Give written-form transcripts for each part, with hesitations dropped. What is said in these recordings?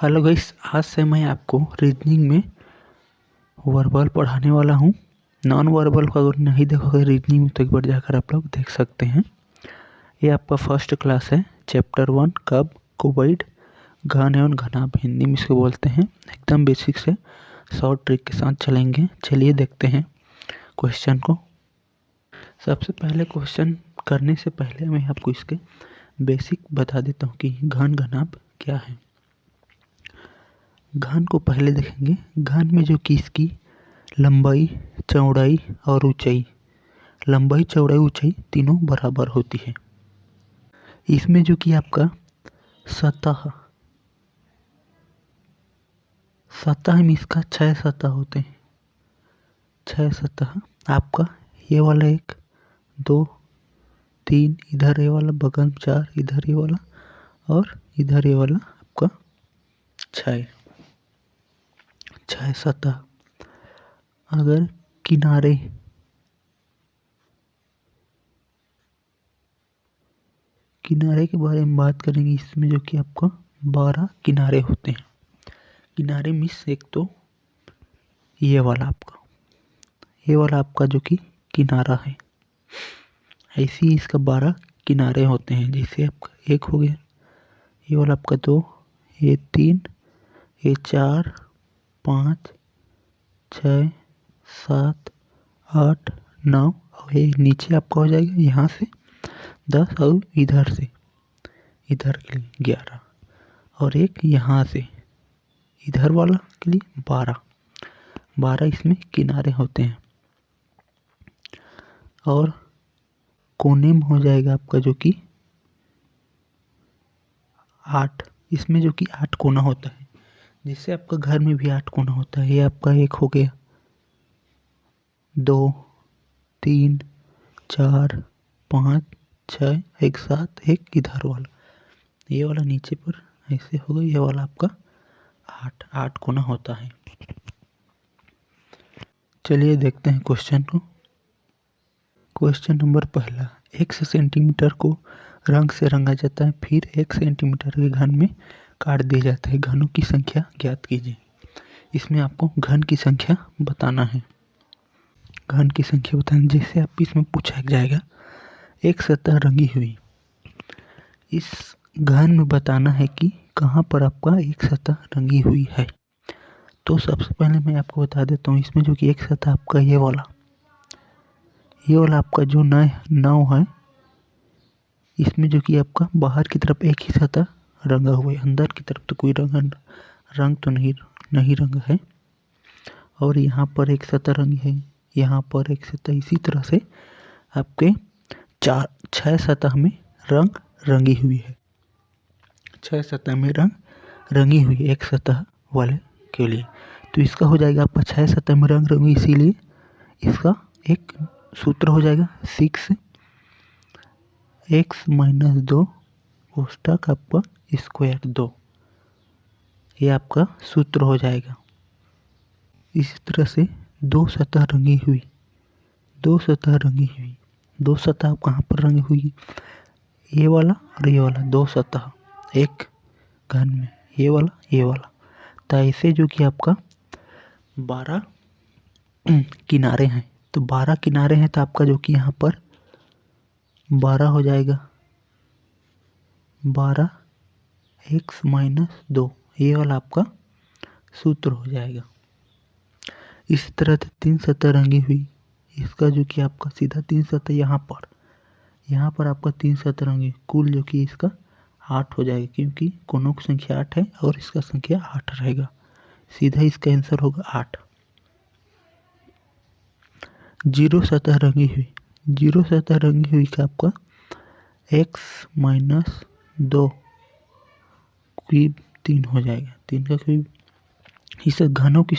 Hello guys, आज से मैं आपको रीजनिंग में वर्बल पढ़ाने वाला हूँ। नॉन वर्बल को अगर नहीं देखोगे रीजनिंग में तो एक बार जाकर आप लोग देख सकते हैं। ये आपका फर्स्ट क्लास है, चैप्टर 1 कब कुवैड घन एवं घनाभ, हिंदी में इसको बोलते हैं। एकदम बेसिक से शॉर्ट ट्रिक के साथ चलेंगे। चलिए देखते हैं क्वेश्चन को। सबसे पहले क्वेश्चन करने से पहले मैं आपको इसके बेसिक बता देता हूँ कि घन घनाभ क्या है। घन को पहले देखेंगे। घन में जो कि इसकी लंबाई, चौड़ाई और ऊंचाई, लंबाई, चौड़ाई, ऊंचाई तीनों बराबर होती है। इसमें जो कि आपका सतह में इसका 6 सतह होते हैं। 6 सतह आपका ये वाला 1 2 3, इधर ये वाला बगल 4, इधर ये वाला और इधर ये वाला आपका 6 सतह। अगर किनारे के बारे में बात करेंगे, इसमें जो कि आपका 12 किनारे होते हैं। किनारे मिस एक तो ये वाला आपका जो कि किनारा है, ऐसे ही इसका 12 किनारे होते हैं। जैसे आपका 1 हो गया, ये वाला आपका 2, ये 3, ये 4, 5, 6, 7, 8, 9 और ये नीचे आपका हो जाएगा यहाँ से 10 और इधर से इधर के लिए 11 और एक यहाँ से इधर वाला के लिए 12 इसमें किनारे होते हैं। और कोने में हो जाएगा आपका जो कि 8, इसमें जो कि 8 कोना होता है। जिससे आपका घर में भी 8 कोना होता है। ये आपका 1 हो गया, 2 3 4 5 6, एक 7, एक इधर वाला, ये वाला नीचे पर ऐसे हो गया। ये वाला आपका 8 कोना होता है। चलिए देखते हैं क्वेश्चन को। क्वेश्चन नंबर पहला, 1 सेंटीमीटर को रंग से रंगा जाता है, फिर 1 सेंटीमीटर के घन में काट दिया जाता है। घनों की संख्या ज्ञात कीजिए। इसमें आपको घन की संख्या बताना है। घन की संख्या बताना, जैसे आप इसमें पूछा जाएगा एक सतह रंगी हुई, इस घन में बताना है कि कहाँ पर आपका एक सतह रंगी हुई है। तो सबसे पहले मैं आपको बता देता हूँ, इसमें जो कि एक सतह आपका ये वाला आपका जो नाव है, इसमें जो कि आपका बाहर की तरफ एक ही सतह रंगा हुआ है, अंदर की तरफ तो कोई रंग तो नहीं रंगा है। और यहाँ पर एक सतह रंगी है, यहाँ पर एक सतह, इसी तरह से आपके 6 सतह में रंग रंगी हुई है। 6 सतह में रंग रंगी हुई है एक सतह वाले के लिए। तो इसका हो जाएगा आपका 6 सतह में रंग रंगी, इसीलिए इसका एक सूत्र हो जाएगा 6x - 2 कोष्टक आपका स्क्वायर 2, ये आपका सूत्र हो जाएगा। इसी तरह से दो सतह रंगी हुई, दो सतह आप कहाँ पर रंगी हुई, ये वाला और ये वाला, 2 सतह एक घन में, ये वाला। तो ऐसे जो कि आपका 12 किनारे हैं। तो 12 किनारे हैं, तो आपका जो कि यहाँ पर 12 हो जाएगा, 12x - 2, ये वाला आपका सूत्र हो जाएगा। इस तरह से 3 सतह रंगी हुई, इसका जो कि आपका सीधा 3 सतह यहाँ पर आपका 3 सतह रंगी, कुल जो कि इसका 8 हो जाएगा, क्योंकि कोनों की संख्या 8 है और इसका संख्या 8 रहेगा। सीधा इसका आंसर होगा 8। 0 सतह रंगी हुई का आपका x - 2 क्यूब 3 हो जाएगा, 3 का क्यूब। इस घनों की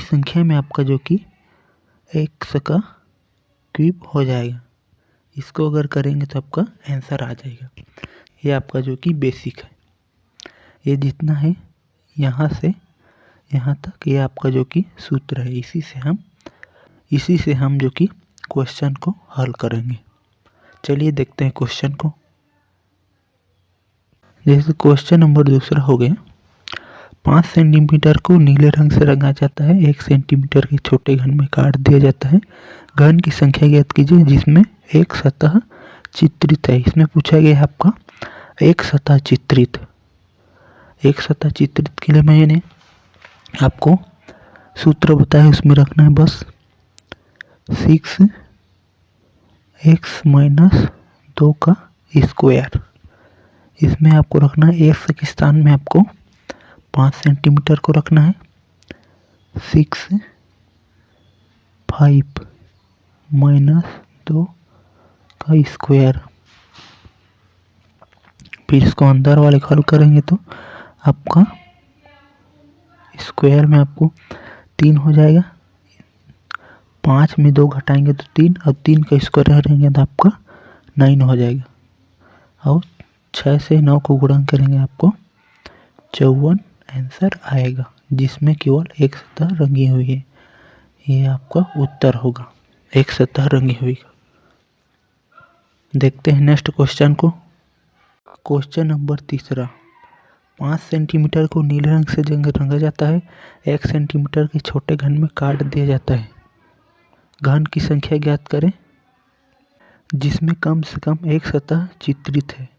संख्या में आपका जो कि x का क्यूब हो जाएगा। इसको अगर करेंगे तो आपका आंसर आ जाएगा। ये आपका जो कि बेसिक है, ये जितना है यहाँ से यहाँ तक, ये आपका जो कि सूत्र है। इसी से हम जो कि क्वेश्चन को हल करेंगे। चलिए देखते हैं क्वेश्चन को। जैसे क्वेश्चन नंबर दूसरा हो गया, 5 सेंटीमीटर को नीले रंग से रंगा जाता है, 1 सेंटीमीटर के छोटे घन में काट दिया जाता है, घन की संख्या ज्ञात कीजिए जिसमें एक सतह चित्रित है। इसमें पूछा गया है आपका एक सतह चित्रित। एक सतह चित्रित के लिए मैंने आपको सूत्र बताया, उसमें रखना है बस 6x - 2 का स्क्वायर। इसमें आपको रखना है एक्स के स्थान में आपको 5 सेंटीमीटर को रखना है, 6 5 - 2 का स्क्वायर। फिर इसको अंदर वाले हल करेंगे तो आपका स्क्वायर में आपको 3 हो जाएगा, 5 में 2 घटाएंगे तो 3, और 3 का स्क्वायर रहेंगे तो आपका 9 हो जाएगा, और 6 से 9 को गुणा करेंगे आपको 54 आंसर आएगा, जिसमें केवल एक सतह रंगी हुई है। ये आपका उत्तर होगा, एक सतह रंगी हुई का। देखते हैं नेक्स्ट क्वेश्चन को। क्वेश्चन नंबर तीसरा, 5 सेंटीमीटर को नीले रंग से रंगा जाता है, 1 सेंटीमीटर के छोटे घन में काट दिया जाता है, घन की संख्या ज्ञात करें जिसमें कम से कम एक सतह चित्रित है।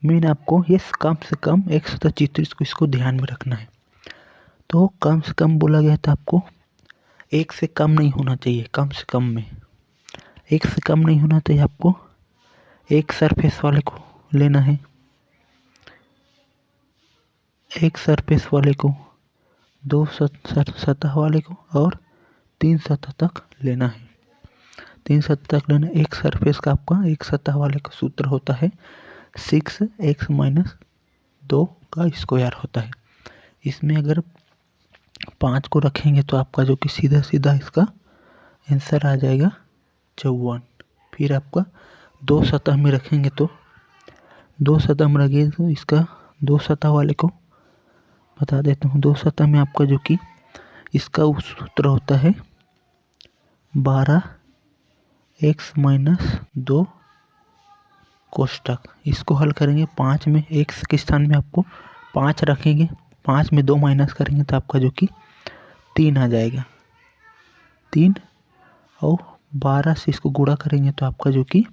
मैंने आपको ये कम से कम एक सतह चित्रित को इसको ध्यान में रखना है। तो कम से कम बोला गया था आपको, एक से कम नहीं होना चाहिए, कम से कम में एक से कम नहीं होना चाहिए। आपको एक सरफेस वाले को लेना है, एक सरफेस वाले को, 2 सतह वाले को, और 3 सतह तक लेना है। 3 सतह तक लेना। एक सरफेस का आपका एक सतह वाले का सूत्र होता है 6x - 2 का स्क्वायर होता है। इसमें अगर 5 को रखेंगे तो आपका जो कि सीधा सीधा इसका आंसर आ जाएगा 54। फिर आपका 2 सतह में रखेंगे तो 2 सतह में रखेंगे तो इसका 2 सतह वाले को बता देता हूँ। 2 सतह में आपका जो कि इसका सूत्र होता है 12x - 2 कोष्टक। इसको हल करेंगे, 5 में x के स्थान में आपको 5 रखेंगे, 5 में 2 माइनस करेंगे तो आपका जो कि 3 आ जाएगा, 3, और 12 से इसको गुणा करेंगे तो आपका जो कि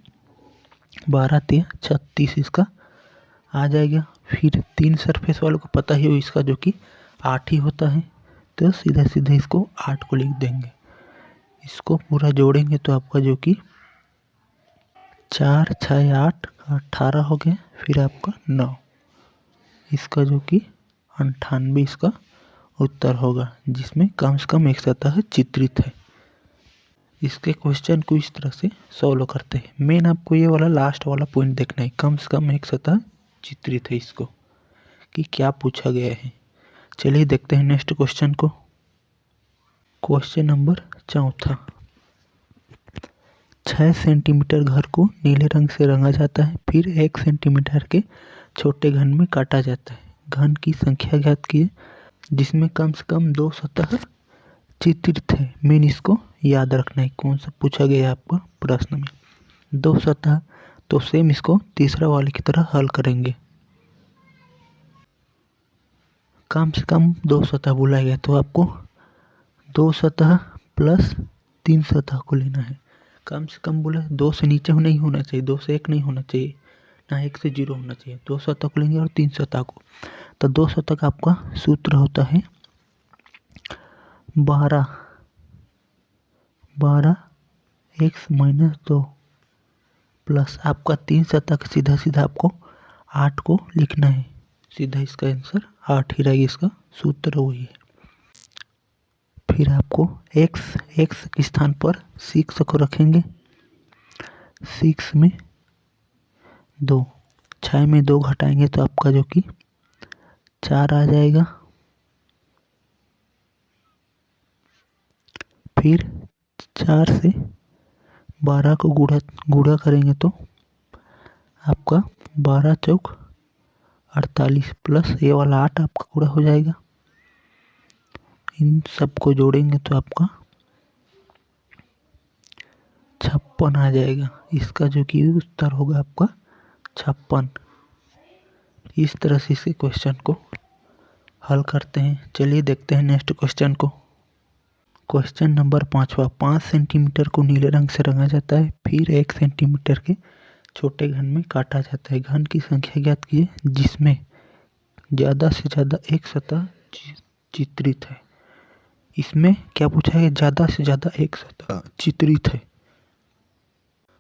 12 - 3 = 36 इसका आ जाएगा। फिर 3 सरफेस वालों को पता ही हो इसका जो कि 8 ही होता है, तो सीधा सीधा इसको 8 को लिख देंगे। इसको पूरा जोड़ेंगे तो आपका जो कि 4 - 6 = 8, 18 हो गया। फिर आपका 9, इसका जो कि 98 इसका उत्तर होगा, जिसमें कम से कम एक सतह चित्रित है। इसके क्वेश्चन को इस तरह से सॉल्व करते हैं। मेन आपको ये वाला लास्ट वाला पॉइंट देखना है, कम से कम एक सतह चित्रित है, इसको कि क्या पूछा गया है। चलिए देखते हैं नेक्स्ट क्वेश्चन को। क्वेश्चन नंबर चौथा, 6 सेंटीमीटर घर को नीले रंग से रंगा जाता है, फिर 1 सेंटीमीटर के छोटे घन में काटा जाता है, घन की संख्या ज्ञात कीजिए जिसमें कम से कम 2 सतह चित्रित है। मेन इसको याद रखना है, कौन सा पूछा गया है आपका प्रश्न में। 2 सतह, तो सेम इसको तीसरा वाले की तरह हल करेंगे। कम से कम 2 सतह बोला गया तो आपको 2 सतह प्लस 3 सतह को लेना है। कम से कम बोला 2 से नीचे नहीं होना चाहिए, 2 से 1 नहीं होना चाहिए, ना 1 से 0 होना चाहिए। 2 सतह को लेंगे और 3 सतह को। तो 2 सतह का आपका सूत्र होता है 12x - 2 प्लस आपका 3 सतह का सीधा सीधा आपको 8 को लिखना है, सीधा इसका आंसर 8 ही रहेगा, इसका सूत्र वही है। फिर आपको x के स्थान पर 6 को रखेंगे, 6 में 2, 6 में 2 घटाएंगे तो आपका जो कि 4 आ जाएगा। फिर 4 से 12 को गुणा करेंगे तो आपका 12 × 4 = 48 प्लस ये वाला 8 आपका पूरा हो जाएगा। इन सबको जोड़ेंगे तो आपका 56 आ जाएगा। इसका जो कि उत्तर होगा आपका 56। इस तरह से इस क्वेश्चन को हल करते हैं। चलिए देखते हैं नेक्स्ट क्वेश्चन को। क्वेश्चन नंबर 5वां, 5 सेंटीमीटर को नीले रंग से रंगा जाता है, फिर 1 सेंटीमीटर के छोटे घन में काटा जाता है। घन की संख्या ज्ञात कीजिए जिसमें ज़्यादा से ज़्यादा एक सतह चित्रित है। इसमें क्या पूछा है? ज़्यादा से ज़्यादा एक सतह चित्रित है।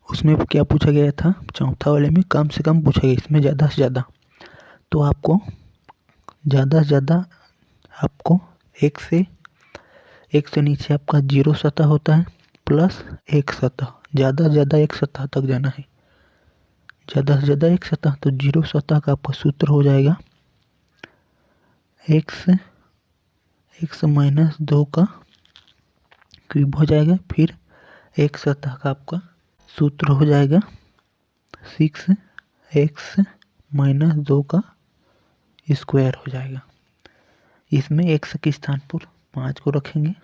उसमें क्या पूछा गया था? चौथा वाले में कम से कम पूछा गया, इसमें ज़्यादा से ज़्यादा। तो आपको ज़्यादा से ज़्यादा आपको एक से नीचे आपका 0 सतह होता है प्लस एक सतह, ज़्यादा से ज़्यादा एक सतह तक जाना है। ज़्यादा से ज़्यादा एक सतह, तो 0 सतह का आपका सूत्र हो जाएगा x माइनस 2 का क्यूब हो जाएगा। फिर एक सतह का आपका सूत्र हो जाएगा 6x माइनस 2 का स्क्वायर हो जाएगा। इसमें x के स्थान पर 5 को रखेंगे,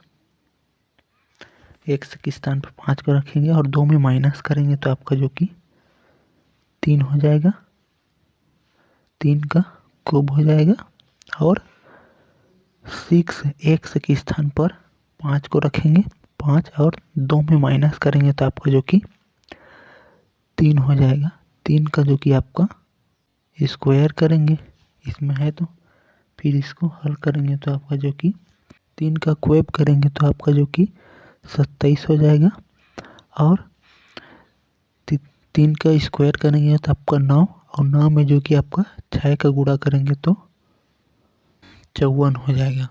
x के स्थान पर 5 को रखेंगे और 2 में माइनस करेंगे तो आपका जो कि 3 हो जाएगा, 3 का क्यूब हो जाएगा। और 6x के स्थान पर 5 को रखेंगे, 5 और 2 में माइनस करेंगे तो आपका जो कि 3 हो जाएगा। 3 का जो कि आपका स्क्वायर करेंगे, इसमें है तो फिर इसको हल करेंगे तो आपका जो कि 3 का क्यूब करेंगे तो आपका जो कि 27 हो जाएगा। और 3 का स्क्वायर करेंगे तो आपका 9, और 9 में जो कि आपका 6 का गुणा करेंगे तो 54 हो जाएगा।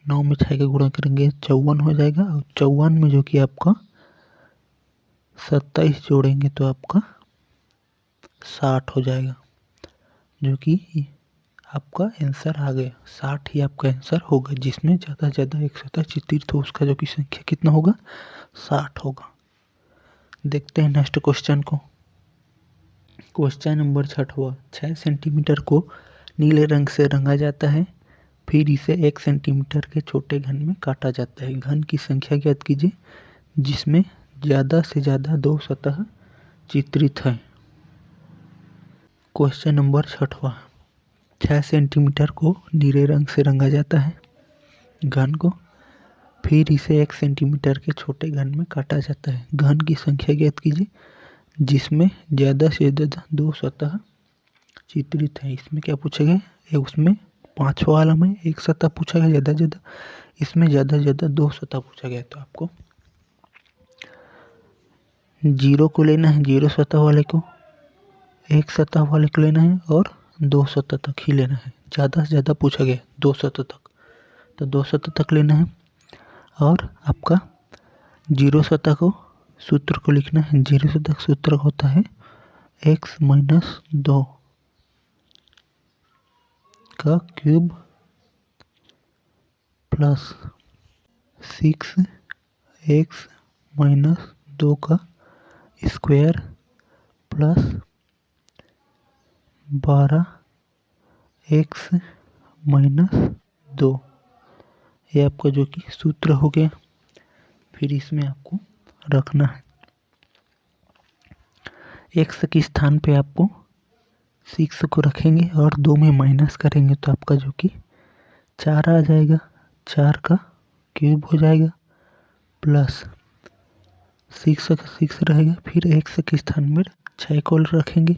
9 में 6 का गुणा करेंगे 54 हो जाएगा। और 54 में जो कि आपका 27 जोड़ेंगे तो आपका 60 हो जाएगा, जो कि आपका आंसर आ गया। 60 ही आपका आंसर होगा, जिसमें ज़्यादा से ज़्यादा एक सतह चित्रित हो उसका जो कि संख्या कितना होगा? 60 होगा। देखते हैं नेक्स्ट क्वेश्चन को। क्वेश्चन नंबर 6वां, 6 सेंटीमीटर को नीले रंग से रंगा जाता है, फिर इसे 1 सेंटीमीटर के छोटे घन में काटा जाता है। घन की संख्या ज्ञात कीजिए जिसमें ज़्यादा से ज़्यादा 2 सतह चित्रित है। क्वेश्चन नंबर 6वां, 6 सेंटीमीटर को नीले रंग से रंगा जाता है घन को, फिर इसे 1 सेंटीमीटर के छोटे घन में काटा जाता है। घन की संख्या ज्ञात कीजिए जिसमें ज़्यादा से ज़्यादा 2 सतह चित्रित है। इसमें क्या पूछा गया? उसमें 5वां वाला में एक सतह पूछा गया ज़्यादा से ज़्यादा, इसमें ज़्यादा से ज़्यादा 2 सतह पूछा गया। तो आपको 0 को लेना है, 0 सतह वाले को, एक सतह वाले को लेना है और 2 सतह तक ही लेना है। ज़्यादा से ज़्यादा पूछा गया 2 सतह तक, तो 2 सतह तक लेना है। और आपका 0 सतह को सूत्र को लिखना है। 0 सतह सूत्र होता है x माइनस 2 का क्यूब प्लस 6x माइनस 2 का स्क्वायर प्लस 12x माइनस 2। ये आपका जो कि सूत्र हो गया। फिर इसमें आपको रखना है x के स्थान पे आपको 6 को रखेंगे और 2 में माइनस करेंगे तो आपका जो कि 4 आ जाएगा, 4 का क्यूब हो जाएगा प्लस 6 का 6 रहेगा। फिर x के स्थान में 6 को रखेंगे,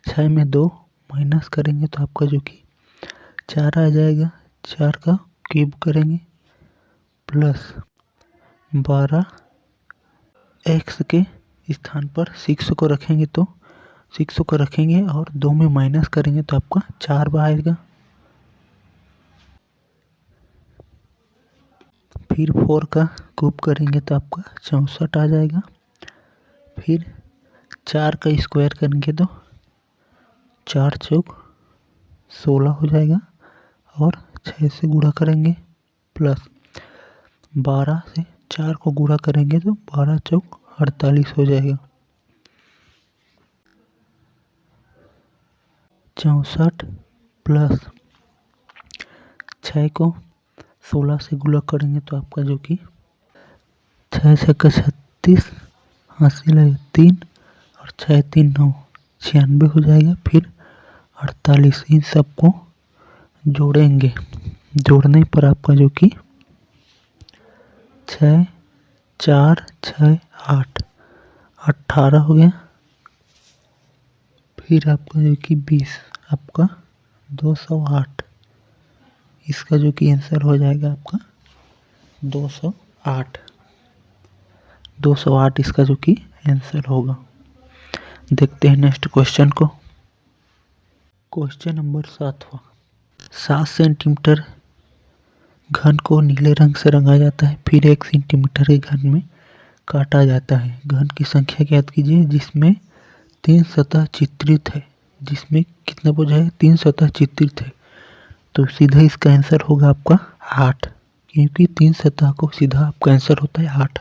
6 में 2 माइनस करेंगे तो आपका जो कि 4 आ जाएगा, 4 का क्यूब करेंगे प्लस 12 x के स्थान पर 6 को रखेंगे तो 6 को रखेंगे और 2 में माइनस करेंगे तो आपका 4 आएगा। फिर 4 का क्यूब करेंगे तो आपका 64 आ जाएगा। फिर 4 का स्क्वायर करेंगे तो 4 चौक 16 हो जाएगा और 6 से गुणा करेंगे प्लस 12 से 4 को गुणा करेंगे तो 12 चौक 48 हो जाएगा। 64 प्लस 6 को 16 से गुणा करेंगे तो आपका जो कि 6 छक्का 36, हासिल है 3 और 6 3 9 96 हो जाएगा। फिर 48, इन सबको जोड़ेंगे। जोड़ने पर आपका जो कि 6 4 6 8 18 हो गया। फिर आपका जो कि 20, आपका 208, इसका जो कि आंसर हो जाएगा आपका 208। 208 इसका जो कि आंसर होगा। देखते हैं नेक्स्ट क्वेश्चन को। क्वेश्चन नंबर 7वां। 7 सेंटीमीटर घन को नीले रंग से रंगा जाता है, फिर 1 सेंटीमीटर के घन में काटा जाता है। घन की संख्या ज्ञात कीजिए जिसमें 3 सतह चित्रित है। जिसमें कितना पूछा है? 3 सतह चित्रित है। तो सीधा इसका आंसर होगा आपका 8, क्योंकि 3 सतह को सीधा आपका आंसर होता है 8।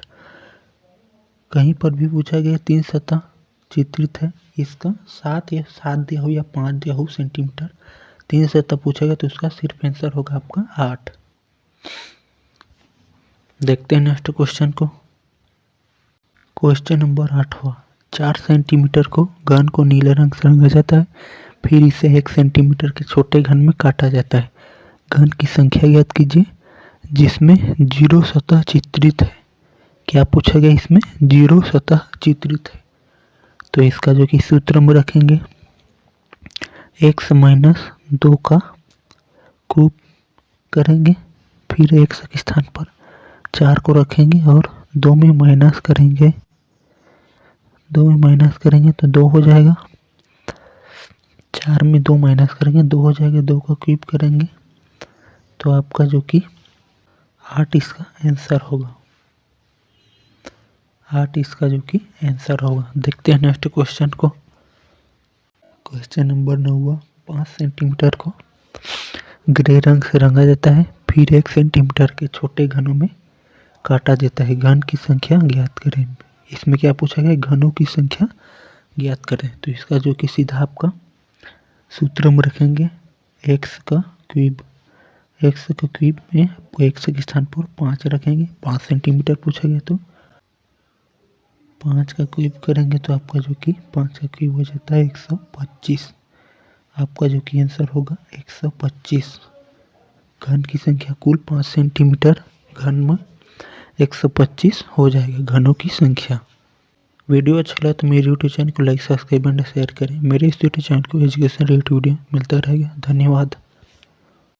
कहीं पर भी पूछा गया 3 सतह चित्रित है, इसका 7 दिया हो या 5 दिया हो सेंटीमीटर, 3 सतह पूछा गया तो उसका सिर्फ आंसर होगा आपका 8। देखते हैं नेक्स्ट क्वेश्चन को। क्वेश्चन नंबर 8वां। 4 सेंटीमीटर को घन को नीले रंग से रंगा जाता है, फिर इसे 1 सेंटीमीटर के छोटे घन में काटा जाता है। घन की संख्या ज्ञात कीजिए जिसमें 0 सतह चित्रित है। क्या पूछा गया? इसमें 0 सतह चित्रित है। तो इसका जो कि सूत्र हम रखेंगे x माइनस 2 का क्यूब करेंगे, फिर x के स्थान पर 4 को रखेंगे और 2 में माइनस करेंगे। 2 में माइनस करेंगे तो 2 हो जाएगा। 4 में 2 माइनस करेंगे 2 हो जाएगा। 2 का क्यूब करेंगे तो आपका जो कि 8 इसका आंसर होगा। 8 इसका जो कि आंसर होगा। देखते हैं नेक्स्ट क्वेश्चन को। क्वेश्चन नंबर 9वां। 5 सेंटीमीटर को ग्रे रंग से रंगा जाता है, फिर 1 सेंटीमीटर के छोटे घनों में काटा जाता है। घन की संख्या ज्ञात करें। इसमें क्या पूछा गया? घनों की संख्या ज्ञात करें। तो इसका जो कि सीधा आपका सूत्र हम रखेंगे x का क्यूब। x का क्यूब में आपको x के स्थान पर 5 रखेंगे। 5 सेंटीमीटर पूछा गया तो 5 का क्यूब करेंगे तो आपका जो कि 5 का क्यूब हो जाता है 125। आपका जो कि आंसर होगा 125। घन की संख्या कुल 5 सेंटीमीटर, घन में 125 हो जाएगा घनों की संख्या। वीडियो अच्छा लगा तो मेरे यूट्यूब चैनल को लाइक, सब्सक्राइब एंड शेयर करें। मेरे इस यूट्यूब चैनल को एजुकेशन रिलेटेड वीडियो मिलता रहेगा। धन्यवाद।